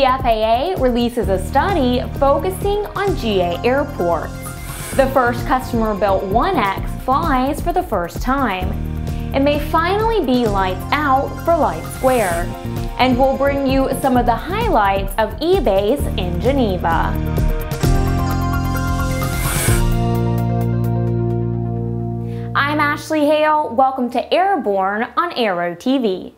The FAA releases a study focusing on GA airports. The first customer-built Onex flies for the first time. It may finally be lights out for LightSquared. And we'll bring you some of the highlights of EBACE in Geneva. I'm Ashley Hale. Welcome to Airborne on Aero TV.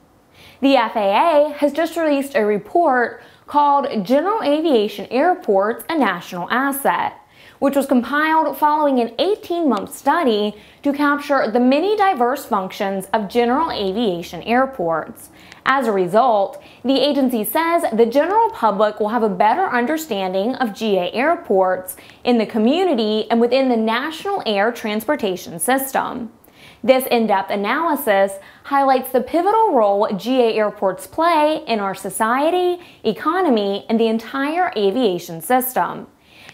The FAA has just released a report called General Aviation Airports, a National Asset, which was compiled following an 18-month study to capture the many diverse functions of general aviation airports. As a result, the agency says the general public will have a better understanding of GA airports in the community and within the national air transportation system. This in-depth analysis highlights the pivotal role GA airports play in our society, economy, and the entire aviation system.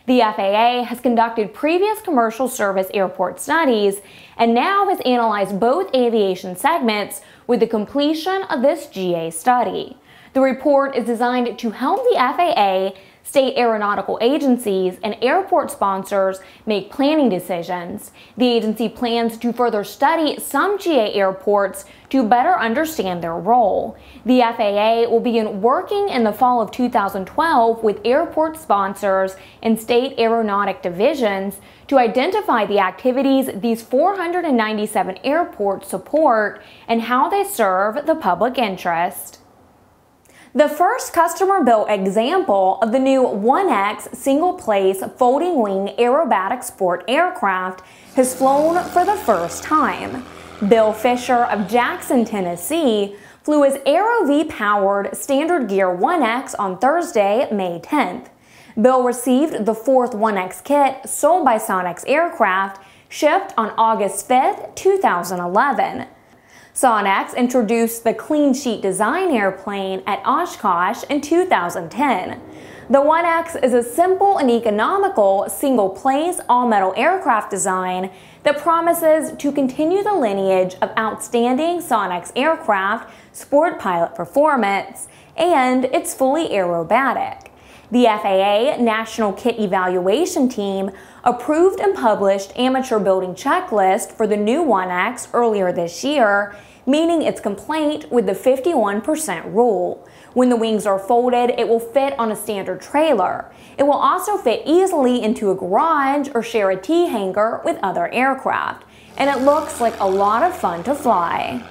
The FAA has conducted previous commercial service airport studies and now has analyzed both aviation segments with the completion of this GA study. The report is designed to help the FAA, state aeronautical agencies, and airport sponsors make planning decisions. The agency plans to further study some GA airports to better understand their role. The FAA will begin working in the fall of 2012 with airport sponsors and state aeronautic divisions to identify the activities these 497 airports support and how they serve the public interest. The first customer-built example of the new Onex single-place folding-wing aerobatic sport aircraft has flown for the first time. Bill Fisher of Jackson, Tennessee, flew his AeroVee-powered standard gear Onex on Thursday, May 10th. Bill received the fourth Onex kit sold by Sonex Aircraft, shipped on August 5th, 2011. Sonex introduced the clean sheet design airplane at Oshkosh in 2010. The Onex is a simple and economical single-place all-metal aircraft design that promises to continue the lineage of outstanding Sonex aircraft sport pilot performance, and it's fully aerobatic. The FAA National Kit Evaluation Team approved and published amateur building checklist for the new Onex earlier this year, meaning it's complete with the 51% rule. When the wings are folded, it will fit on a standard trailer. It will also fit easily into a garage or share a T-hanger with other aircraft, and it looks like a lot of fun to fly.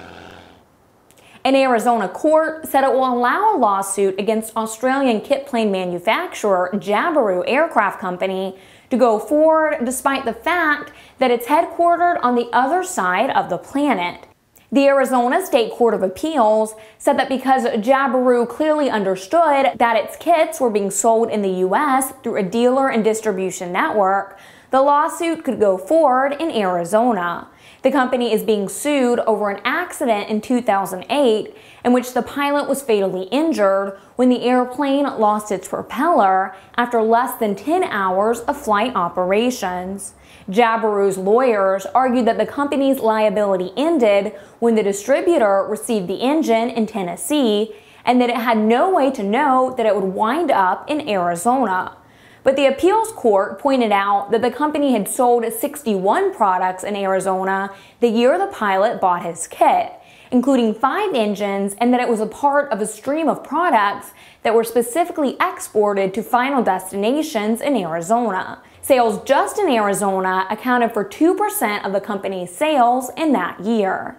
An Arizona court said it will allow a lawsuit against Australian kitplane manufacturer Jabiru Aircraft Company to go forward despite the fact that it's headquartered on the other side of the planet. The Arizona State Court of Appeals said that because Jabiru clearly understood that its kits were being sold in the U.S. through a dealer and distribution network, the lawsuit could go forward in Arizona. The company is being sued over an accident in 2008 in which the pilot was fatally injured when the airplane lost its propeller after less than 10 hours of flight operations. Jabiru's lawyers argued that the company's liability ended when the distributor received the engine in Tennessee and that it had no way to know that it would wind up in Arizona. But the appeals court pointed out that the company had sold 61 products in Arizona the year the pilot bought his kit, including 5 engines, and that it was a part of a stream of products that were specifically exported to final destinations in Arizona. Sales just in Arizona accounted for 2% of the company's sales in that year.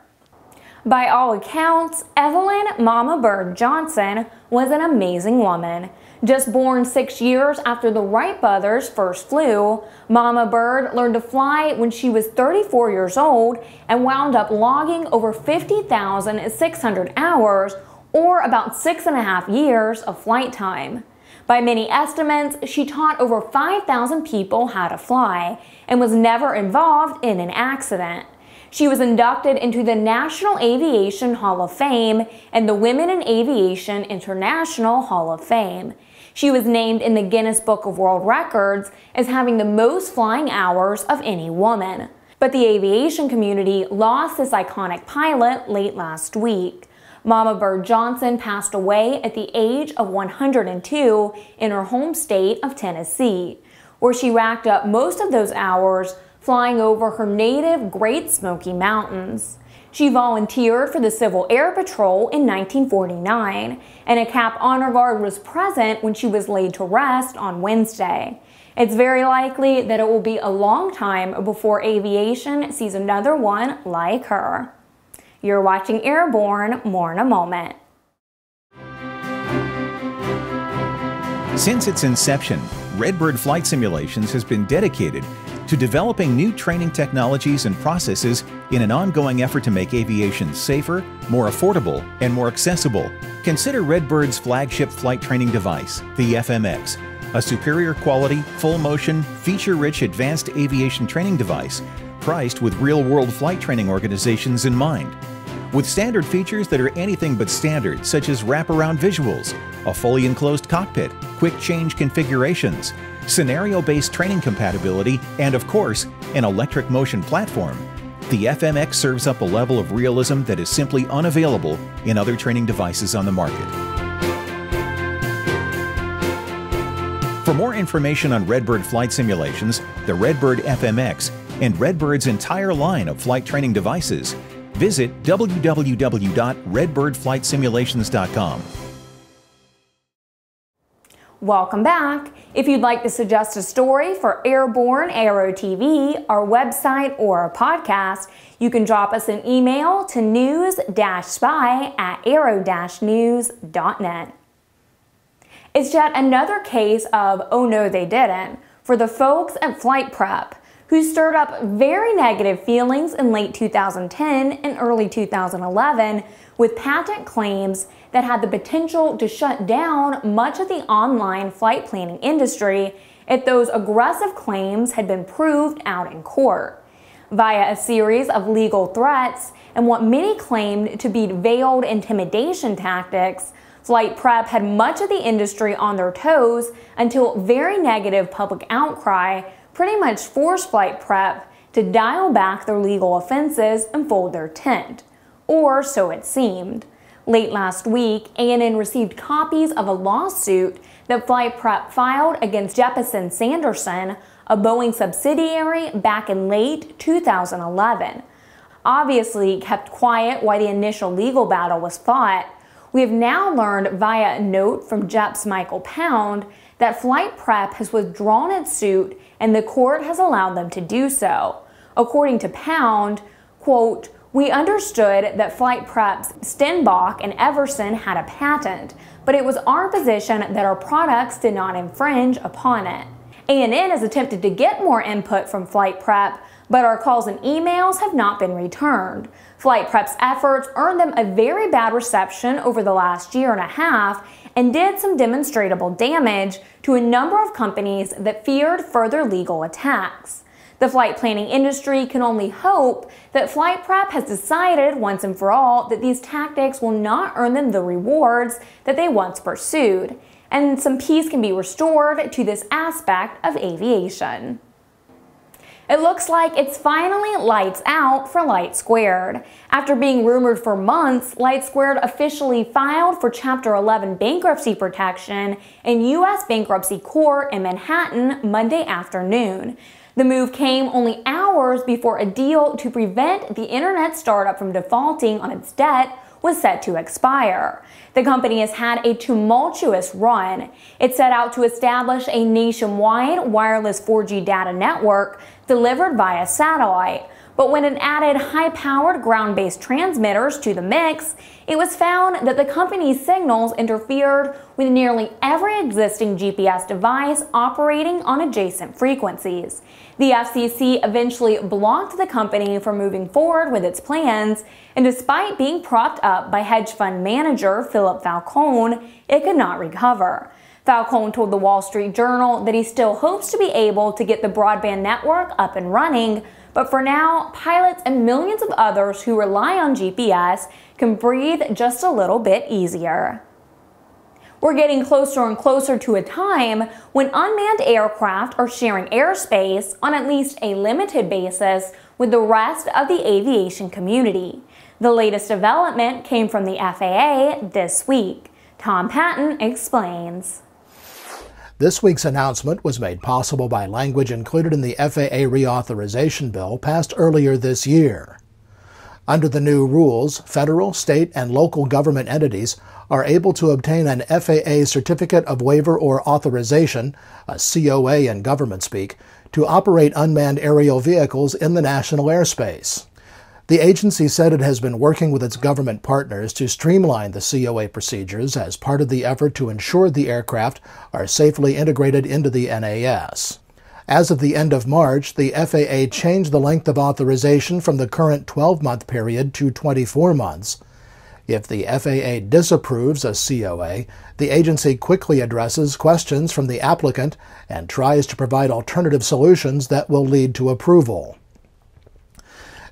By all accounts, Evelyn Mama Bird Johnson was an amazing woman. Just born 6 years after the Wright Brothers first flew, Mama Bird learned to fly when she was 34 years old and wound up logging over 50,600 hours, or about 6.5 years of flight time. By many estimates, she taught over 5,000 people how to fly and was never involved in an accident. She was inducted into the National Aviation Hall of Fame and the Women in Aviation International Hall of Fame. She was named in the Guinness Book of World Records as having the most flying hours of any woman. But the aviation community lost this iconic pilot late last week. Mama Bird Johnson passed away at the age of 102 in her home state of Tennessee, where she racked up most of those hours flying over her native Great Smoky Mountains. She volunteered for the Civil Air Patrol in 1949, and a CAP Honor Guard was present when she was laid to rest on Wednesday. It's very likely that it will be a long time before aviation sees another one like her. You're watching Airborne, more in a moment. Since its inception, Redbird Flight Simulations has been dedicated to developing new training technologies and processes in an ongoing effort to make aviation safer, more affordable, and more accessible. Consider Redbird's flagship flight training device, the FMX, a superior quality, full-motion, feature-rich advanced aviation training device priced with real-world flight training organizations in mind. With standard features that are anything but standard, such as wraparound visuals, a fully enclosed cockpit, quick change configurations, scenario-based training compatibility, and of course, an electric motion platform, the FMX serves up a level of realism that is simply unavailable in other training devices on the market. For more information on Redbird flight simulations, the Redbird FMX, and Redbird's entire line of flight training devices, visit www.redbirdflightsimulations.com. Welcome back. If you'd like to suggest a story for Airborne Aero TV, our website, or our podcast, you can drop us an email to news-spy@aero-news.net. It's yet another case of "oh no they didn't" for the folks at Flight Prep, who stirred up very negative feelings in late 2010 and early 2011 with patent claims that had the potential to shut down much of the online flight planning industry if those aggressive claims had been proved out in court. Via a series of legal threats and what many claimed to be veiled intimidation tactics, Flight Prep had much of the industry on their toes until very negative public outcry pretty much forced Flight Prep to dial back their legal offenses and fold their tent. Or so it seemed. Late last week, ANN received copies of a lawsuit that Flight Prep filed against Jeppesen Sanderson, a Boeing subsidiary, back in late 2011. Obviously kept quiet while the initial legal battle was fought, we have now learned via a note from Jepp's Michael Pound that Flight Prep has withdrawn its suit and the court has allowed them to do so. According to Pound, quote, "We understood that Flight Prep's Stenbach and Everson had a patent, but it was our position that our products did not infringe upon it. ANN has attempted to get more input from Flight Prep, but our calls and emails have not been returned. Flight Prep's efforts earned them a very bad reception over the last year and a half and did some demonstrable damage to a number of companies that feared further legal attacks. The flight planning industry can only hope that Flight Prep has decided once and for all that these tactics will not earn them the rewards that they once pursued, and some peace can be restored to this aspect of aviation." It looks like it's finally lights out for LightSquared. After being rumored for months, LightSquared officially filed for Chapter 11 bankruptcy protection in U.S. bankruptcy court in Manhattan Monday afternoon. The move came only hours before a deal to prevent the internet startup from defaulting on its debt was set to expire. The company has had a tumultuous run. It set out to establish a nationwide wireless 4G data network delivered via satellite. But when it added high-powered ground-based transmitters to the mix, it was found that the company's signals interfered with nearly every existing GPS device operating on adjacent frequencies. The FCC eventually blocked the company from moving forward with its plans, and despite being propped up by hedge fund manager Philip Falcone, it could not recover. Falcone told the Wall Street Journal that he still hopes to be able to get the broadband network up and running, but for now, pilots and millions of others who rely on GPS can breathe just a little bit easier. We're getting closer and closer to a time when unmanned aircraft are sharing airspace on at least a limited basis with the rest of the aviation community. The latest development came from the FAA this week. Tom Patton explains. This week's announcement was made possible by language included in the FAA reauthorization bill passed earlier this year. Under the new rules, federal, state, and local government entities are able to obtain an FAA Certificate of Waiver or Authorization, a COA in government speak, to operate unmanned aerial vehicles in the national airspace. The agency said it has been working with its government partners to streamline the COA procedures as part of the effort to ensure the aircraft are safely integrated into the NAS. As of the end of March, the FAA changed the length of authorization from the current 12-month period to 24 months. If the FAA disapproves a COA, the agency quickly addresses questions from the applicant and tries to provide alternative solutions that will lead to approval.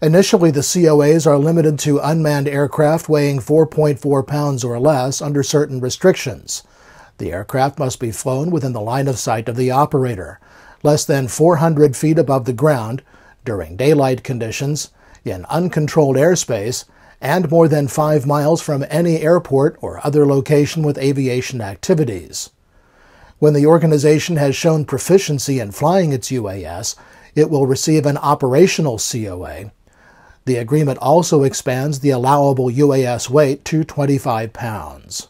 Initially, the COAs are limited to unmanned aircraft weighing 4.4 pounds or less under certain restrictions. The aircraft must be flown within the line of sight of the operator, less than 400 feet above the ground, during daylight conditions, in uncontrolled airspace, and more than 5 miles from any airport or other location with aviation activities. When the organization has shown proficiency in flying its UAS, it will receive an operational COA. The agreement also expands the allowable UAS weight to 25 pounds.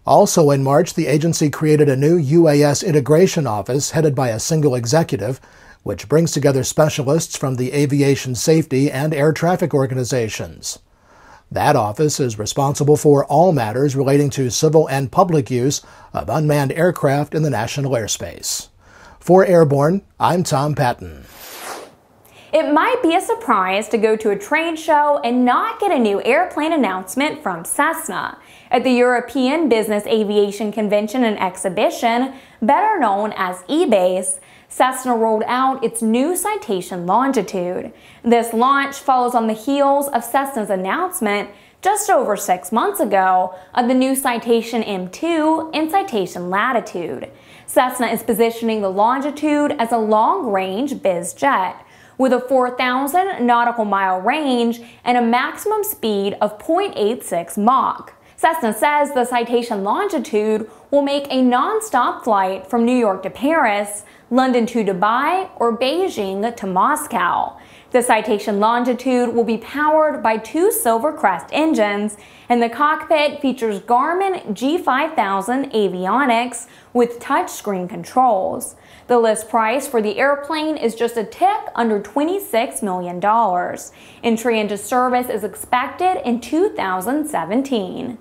Also in March, the agency created a new UAS integration office headed by a single executive, which brings together specialists from the aviation safety and air traffic organizations. That office is responsible for all matters relating to civil and public use of unmanned aircraft in the national airspace. For Airborne, I'm Tom Patton. It might be a surprise to go to a trade show and not get a new airplane announcement from Cessna. At the European Business Aviation Convention and Exhibition, better known as EBACE, Cessna rolled out its new Citation Longitude. This launch follows on the heels of Cessna's announcement just over 6 months ago of the new Citation M2 and Citation Latitude. Cessna is positioning the Longitude as a long-range biz jet, with a 4,000 nautical mile range and a maximum speed of 0.86 Mach. Cessna says the Citation Longitude will make a non-stop flight from New York to Paris, London to Dubai, or Beijing to Moscow. The Citation Longitude will be powered by 2 Silvercrest engines, and the cockpit features Garmin G5000 avionics with touchscreen controls. The list price for the airplane is just a tick under $26 million. Entry into service is expected in 2017.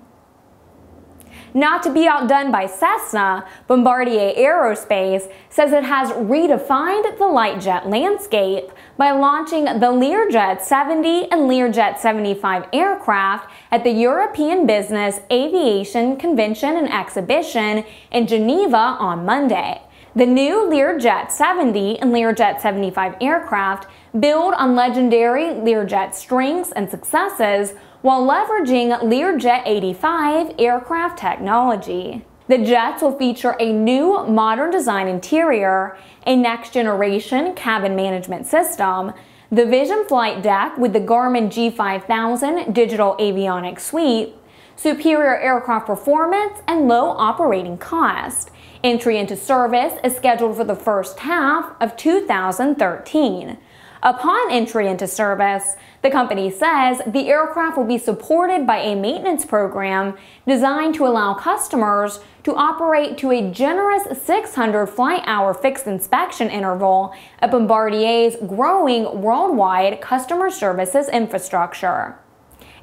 Not to be outdone by Cessna, Bombardier Aerospace says it has redefined the light jet landscape by launching the LearJet 70 and LearJet 75 aircraft at the European Business Aviation Convention and Exhibition in Geneva on Monday. The new Learjet 70 and Learjet 75 aircraft build on legendary Learjet strengths and successes while leveraging Learjet 85 aircraft technology. The jets will feature a new modern design interior, a next-generation cabin management system, the Vision flight deck with the Garmin G5000 digital avionics suite, superior aircraft performance, and low operating cost. Entry into service is scheduled for the first half of 2013. Upon entry into service, the company says the aircraft will be supported by a maintenance program designed to allow customers to operate to a generous 600 flight-hour fixed inspection interval at Bombardier's growing worldwide customer services infrastructure.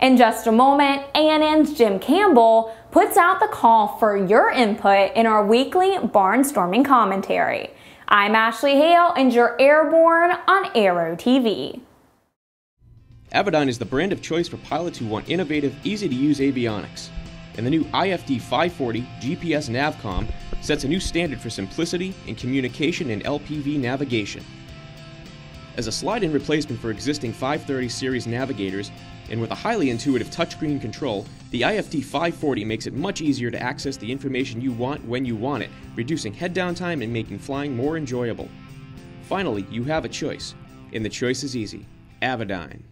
In just a moment, ANN's Jim Campbell puts out the call for your input in our weekly Barnstorming commentary. I'm Ashley Hale, and you're Airborne on Aero TV. Avidyne is the brand of choice for pilots who want innovative, easy-to-use avionics. And the new IFD 540 GPS Navcom sets a new standard for simplicity in communication and LPV navigation. As a slide-in replacement for existing 530 series navigators, and with a highly intuitive touchscreen control, the IFD 540 makes it much easier to access the information you want when you want it, reducing head-down time and making flying more enjoyable. Finally, you have a choice, and the choice is easy. Avidyne.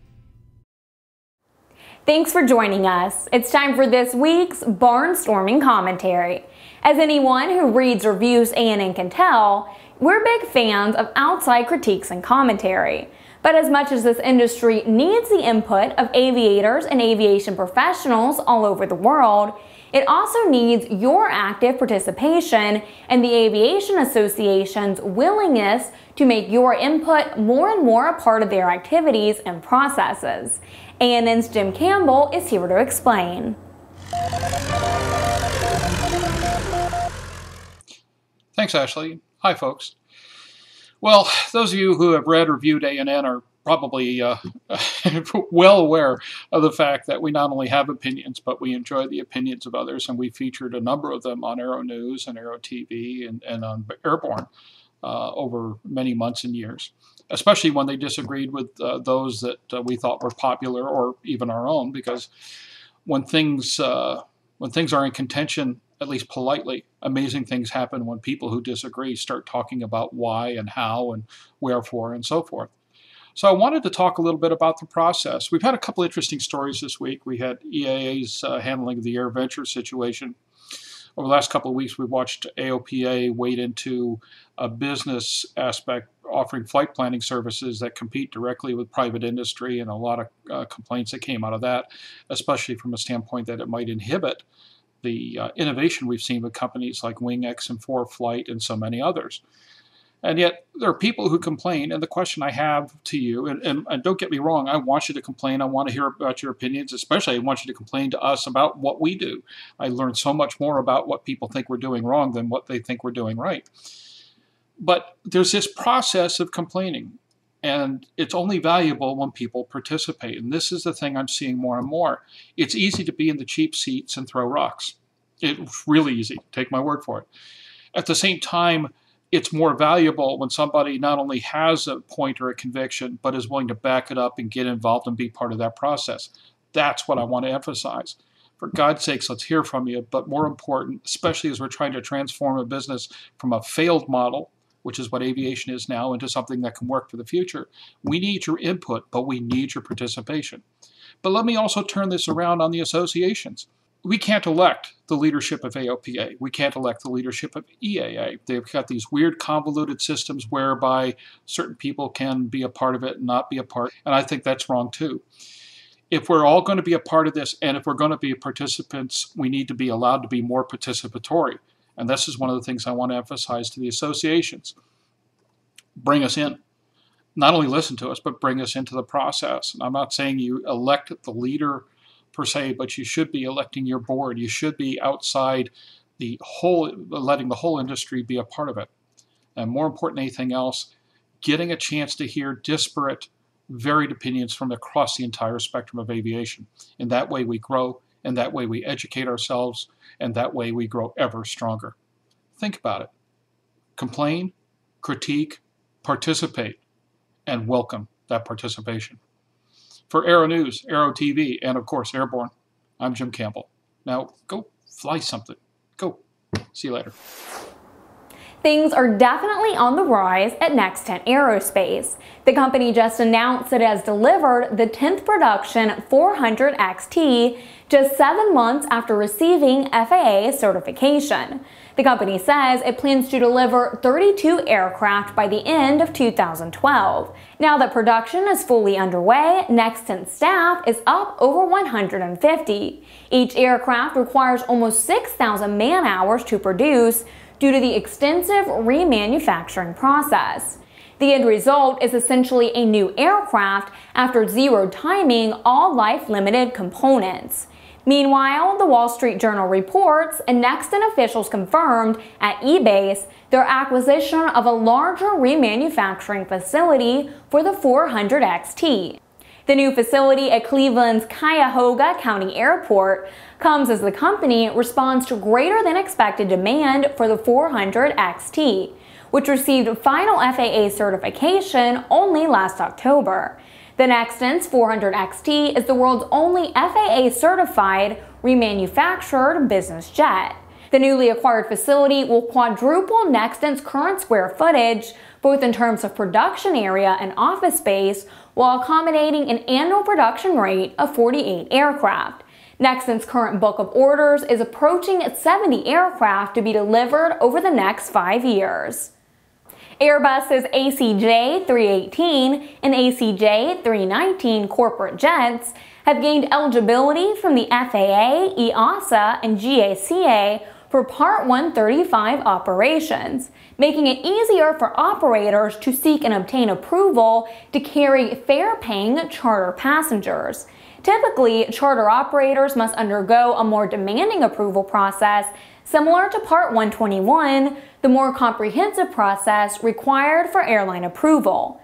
Thanks for joining us. It's time for this week's Barnstorming commentary. As anyone who reads reviews and can tell, we're big fans of outside critiques and commentary. But as much as this industry needs the input of aviators and aviation professionals all over the world, it also needs your active participation and the Aviation Association's willingness to make your input more and more a part of their activities and processes. ANN's Jim Campbell is here to explain. Thanks, Ashley. Hi, folks. Well, those of you who have read or reviewed ANN are probably well aware of the fact that we not only have opinions, but we enjoy the opinions of others, and we featured a number of them on Aero-News and Aero-TV and on Airborne over many months and years, especially when they disagreed with those that we thought were popular or even our own, because when things are in contention, at least politely, amazing things happen when people who disagree start talking about why and how and wherefore and so forth. So I wanted to talk a little bit about the process. We've had a couple interesting stories this week. We had EAA's handling of the AirVenture situation. Over the last couple of weeks, we've watched AOPA wade into a business aspect, offering flight planning services that compete directly with private industry, and a lot of complaints that came out of that, especially from a standpoint that it might inhibit the innovation we've seen with companies like Onex and 4Flight and so many others. And yet there are people who complain, and the question I have to you, and don't get me wrong, I want you to complain, I want to hear about your opinions, especially I want you to complain to us about what we do. I learn so much more about what people think we're doing wrong than what they think we're doing right. But there's this process of complaining, and it's only valuable when people participate. And this is the thing I'm seeing more and more. It's easy to be in the cheap seats and throw rocks. It's really easy. Take my word for it. At the same time, it's more valuable when somebody not only has a point or a conviction, but is willing to back it up and get involved and be part of that process. That's what I want to emphasize. For God's sakes, let's hear from you. But more important, especially as we're trying to transform a business from a failed model, which is what aviation is now, into something that can work for the future, we need your input, but we need your participation. But let me also turn this around on the associations. We can't elect the leadership of AOPA. We can't elect the leadership of EAA. They've got these weird convoluted systems whereby certain people can be a part of it and not be a part, and I think that's wrong too. If we're all going to be a part of this, and if we're going to be participants, we need to be allowed to be more participatory. And this is one of the things I want to emphasize to the associations. Bring us in. Not only listen to us, but bring us into the process. And I'm not saying you elect the leader per se, but you should be electing your board. You should be outside the whole, letting the whole industry be a part of it. And more important than anything else, getting a chance to hear disparate, varied opinions from across the entire spectrum of aviation. And that way we grow, and that way we educate ourselves, and that way we grow ever stronger. Think about it. Complain, critique, participate, and welcome that participation. For Aero-News, Aero-TV, and of course Airborne, I'm Jim Campbell. Now go fly something. Go. See you later. Things are definitely on the rise at Nextant Aerospace. The company just announced it has delivered the 10th production 400 XT just 7 months after receiving FAA certification. The company says it plans to deliver 32 aircraft by the end of 2012. Now that production is fully underway, Nextant's staff is up over 150. Each aircraft requires almost 6,000 man-hours to produce due to the extensive remanufacturing process. The end result is essentially a new aircraft after zero timing all life-limited components. Meanwhile, the Wall Street Journal reports and Nextant officials confirmed at EBACE their acquisition of a larger remanufacturing facility for the 400 XT. The new facility at Cleveland's Cuyahoga County Airport comes as the company responds to greater than expected demand for the 400 XT, which received final FAA certification only last October. The Nextant's 400 XT is the world's only FAA-certified remanufactured business jet. The newly acquired facility will quadruple Nextant's current square footage, both in terms of production area and office space, while accommodating an annual production rate of 48 aircraft. Nextant's current book of orders is approaching 70 aircraft to be delivered over the next 5 years. Airbus's ACJ 318 and ACJ 319 corporate jets have gained eligibility from the FAA, EASA, and GACA for Part 135 operations, making it easier for operators to seek and obtain approval to carry fare-paying charter passengers. Typically, charter operators must undergo a more demanding approval process similar to Part 121, the more comprehensive process required for airline approval.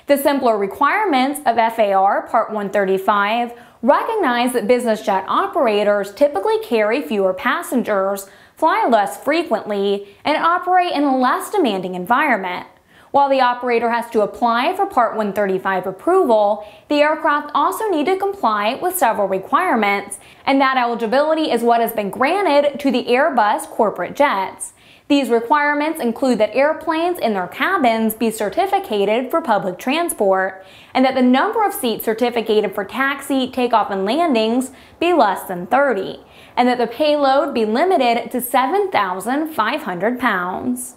The simpler requirements of FAR Part 135 recognize that business jet operators typically carry fewer passengers, fly less frequently, and operate in a less demanding environment. While the operator has to apply for Part 135 approval, the aircraft also need to comply with several requirements, and that eligibility is what has been granted to the Airbus corporate jets. These requirements include that airplanes in their cabins be certificated for public transport, and that the number of seats certificated for taxi, takeoff, and landings be less than 30, and that the payload be limited to 7,500 pounds.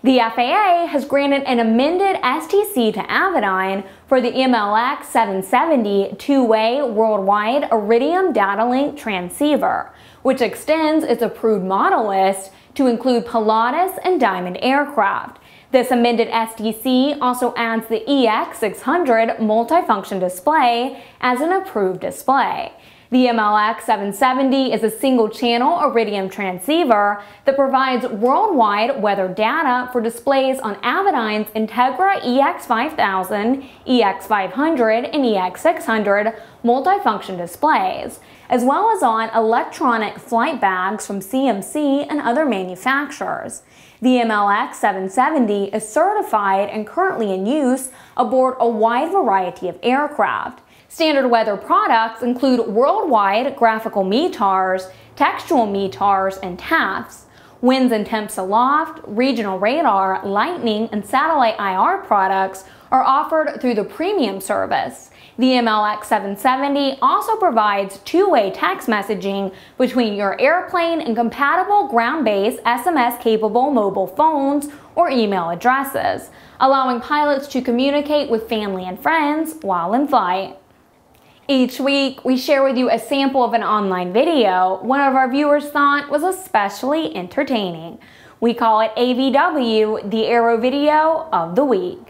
The FAA has granted an amended STC to Avidyne for the MLX 770 two-way worldwide Iridium data link transceiver, which extends its approved model list to include Pilatus and Diamond aircraft. This amended STC also adds the EX600 multifunction display as an approved display. The MLX 770 is a single-channel Iridium transceiver that provides worldwide weather data for displays on Avidyne's Integra EX5000, EX500, and EX600 multifunction displays, as well as on electronic flight bags from CMC and other manufacturers. The MLX 770 is certified and currently in use aboard a wide variety of aircraft. Standard weather products include worldwide graphical METARs, textual METARs, and TAFs. Winds and temps aloft, regional radar, lightning, and satellite IR products are offered through the premium service. The MLX 770 also provides two-way text messaging between your airplane and compatible ground-based SMS-capable mobile phones or email addresses, allowing pilots to communicate with family and friends while in flight. Each week, we share with you a sample of an online video one of our viewers thought was especially entertaining. We call it AVW, the Aero Video of the Week.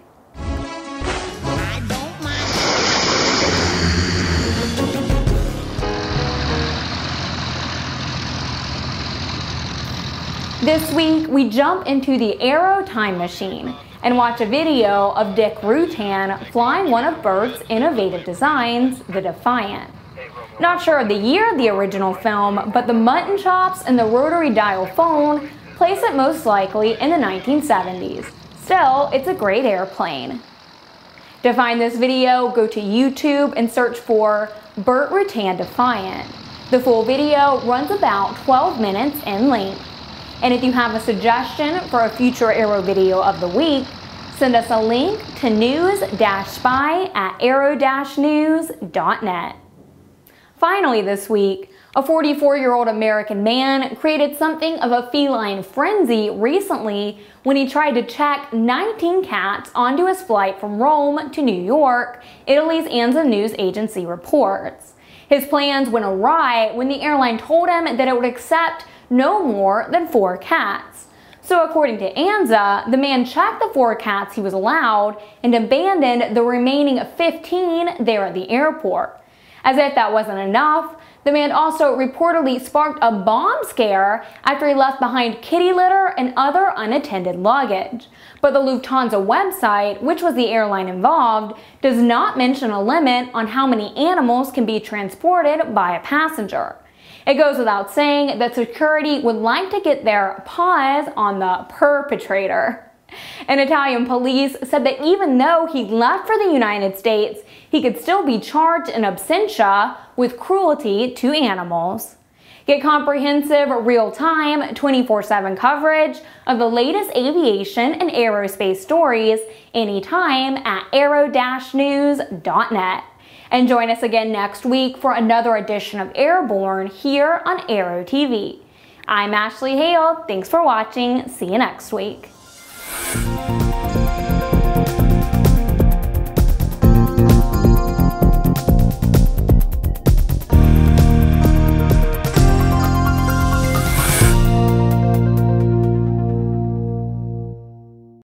This week, we jump into the Aero time machine and watch a video of Dick Rutan flying one of Bert's innovative designs, the Defiant. Not sure of the year of the original film, but the mutton chops and the rotary dial phone place it most likely in the 1970s. Still, it's a great airplane. To find this video, go to YouTube and search for Bert Rutan Defiant. The full video runs about 12 minutes in length. And if you have a suggestion for a future Aero video of the week, send us a link to news-spy@aero-news.net. Finally this week, a 44-year-old American man created something of a feline frenzy recently when he tried to check 19 cats onto his flight from Rome to New York, Italy's ANSA news agency reports. His plans went awry when the airline told him that it would accept no more than 4 cats. So according to ANSA, the man checked the 4 cats he was allowed and abandoned the remaining 15 there at the airport. As if that wasn't enough, the man also reportedly sparked a bomb scare after he left behind kitty litter and other unattended luggage. But the Lufthansa website, which was the airline involved, does not mention a limit on how many animals can be transported by a passenger. It goes without saying that security would like to get their paws on the perpetrator. And Italian police said that even though he left for the United States, he could still be charged in absentia with cruelty to animals. Get comprehensive, real-time, 24/7 coverage of the latest aviation and aerospace stories anytime at aero-news.net. And join us again next week for another edition of Airborne here on Aero TV. I'm Ashley Hale. Thanks for watching. See you next week.